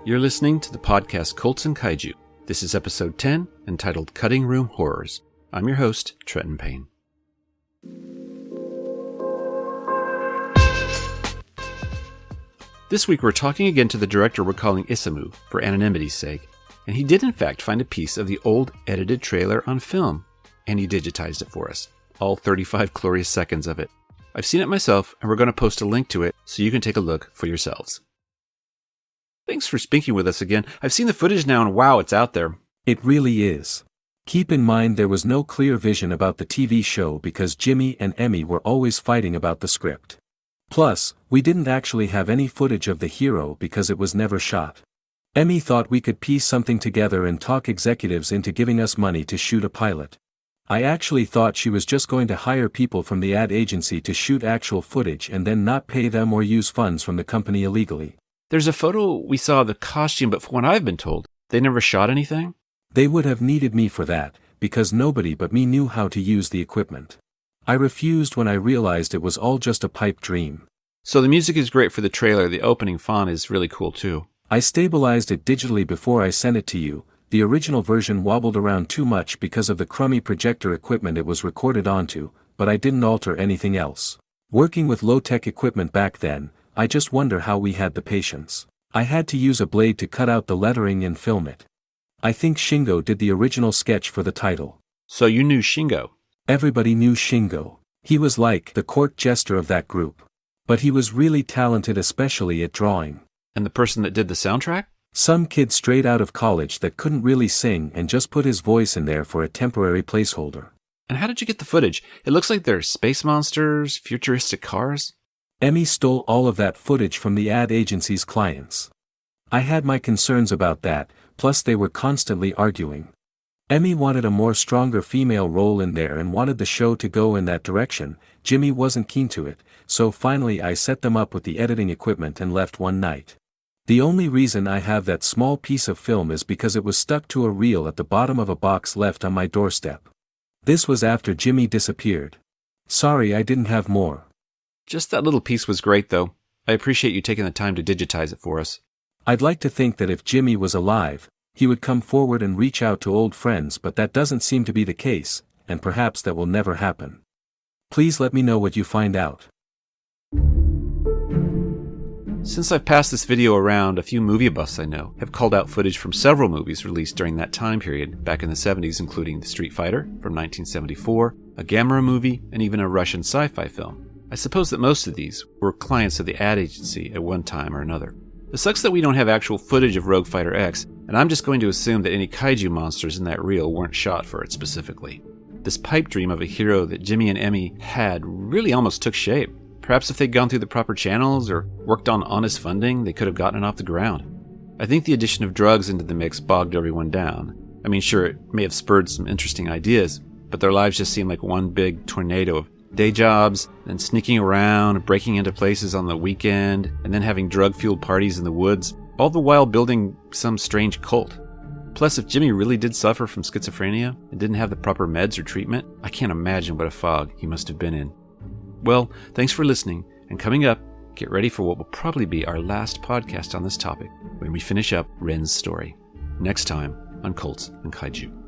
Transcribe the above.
You're listening to the podcast Cults and Kaiju. This is episode 10, entitled Cutting Room Horrors. I'm your host, Trenton Payne. This week we're talking again to the director we're calling Isamu, for anonymity's sake, and he did in fact find a piece of the old edited trailer on film, and he digitized it for us, all 35 glorious seconds of it. I've seen it myself, and we're going to post a link to it so you can take a look for yourselves. Thanks for speaking with us again. I've seen the footage now, and wow, it's out there. It really is. Keep in mind there was no clear vision about the TV show because Jimmy and Imi were always fighting about the script. Plus, we didn't actually have any footage of the hero because it was never shot. Imi thought we could piece something together and talk executives into giving us money to shoot a pilot. I actually thought she was just going to hire people from the ad agency to shoot actual footage and then not pay them or use funds from the company illegally. There's a photo we saw of the costume, but from what I've been told, they never shot anything? They would have needed me for that, because nobody but me knew how to use the equipment. I refused when I realized it was all just a pipe dream. So the music is great for the trailer. The opening font is really cool too. I stabilized it digitally before I sent it to you. The original version wobbled around too much because of the crummy projector equipment it was recorded onto, but I didn't alter anything else. Working with low-tech equipment back then, I just wonder how we had the patience. I had to use a blade to cut out the lettering and film it. I think Shingo did the original sketch for the title. So you knew Shingo? Everybody knew Shingo. He was like the court jester of that group. But he was really talented, especially at drawing. And the person that did the soundtrack? Some kid straight out of college that couldn't really sing and just put his voice in there for a temporary placeholder. And how did you get the footage? It looks like there's space monsters, futuristic cars. Imi stole all of that footage from the ad agency's clients. I had my concerns about that, plus they were constantly arguing. Imi wanted a more stronger female role in there and wanted the show to go in that direction. Jimmy wasn't keen to it, so finally I set them up with the editing equipment and left one night. The only reason I have that small piece of film is because it was stuck to a reel at the bottom of a box left on my doorstep. This was after Jimmy disappeared. Sorry I didn't have more. Just that little piece was great, though. I appreciate you taking the time to digitize it for us. I'd like to think that if Jimmy was alive, he would come forward and reach out to old friends, but that doesn't seem to be the case, and perhaps that will never happen. Please let me know what you find out. Since I've passed this video around, a few movie buffs I know have called out footage from several movies released during that time period, back in the 70s, including The Street Fighter from 1974, a Gamera movie, and even a Russian sci-fi film. I suppose that most of these were clients of the ad agency at one time or another. It sucks that we don't have actual footage of Rogue Fighter X, and I'm just going to assume that any kaiju monsters in that reel weren't shot for it specifically. This pipe dream of a hero that Jimmy and Imi had really almost took shape. Perhaps if they'd gone through the proper channels or worked on honest funding, they could have gotten it off the ground. I think the addition of drugs into the mix bogged everyone down. I mean, sure, it may have spurred some interesting ideas, but their lives just seemed like one big tornado of day jobs, then sneaking around, breaking into places on the weekend, and then having drug-fueled parties in the woods, all the while building some strange cult. Plus, if Jimmy really did suffer from schizophrenia and didn't have the proper meds or treatment, I can't imagine what a fog he must have been in. Well, thanks for listening, and coming up, get ready for what will probably be our last podcast on this topic when we finish up Ren's story. Next time on Cults and Kaiju.